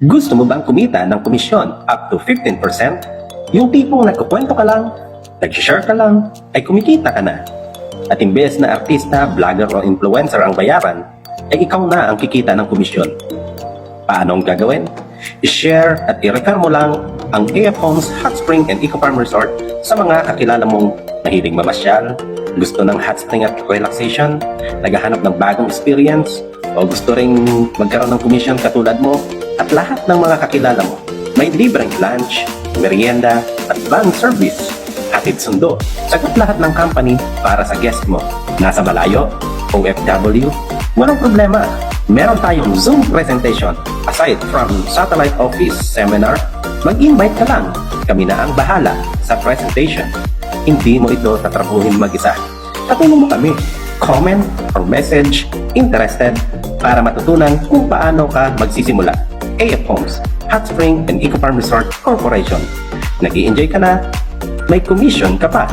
Gusto mo bang kumita ng komisyon up to 15%? Yung tipong nagkukwento ka lang, nag-share ka lang, ay kumikita ka na. At imbes na artista, vlogger o influencer ang bayaran, ay ikaw na ang kikita ng komisyon. Paano ang gagawin? I-share at i-refer mo lang ang AF Homes Hot Spring and Eco Farm Resort sa mga kakilala mong mahilig mamasyal, gusto ng hot spring at relaxation, naghahanap ng bagong experience, o gusto ring magkaroon ng komisyon katulad mo, at lahat ng mga kakilala mo. May libreng lunch, merienda, at van service. Hatid sundo. Sagot lahat ng company para sa guest mo. Nasa malayo, OFW, walang problema. Meron tayong Zoom presentation. Aside from satellite office seminar, mag-invite ka lang. Kami na ang bahala sa presentation. Hindi mo ito tatrabuhin mag-isa. Katulong mo kami. Comment or message, interested, para matutunan kung paano ka magsisimula. AF Homes, Hot Spring and Eco Farm Resort Corporation. Nag-i-enjoy ka na, may commission ka pa.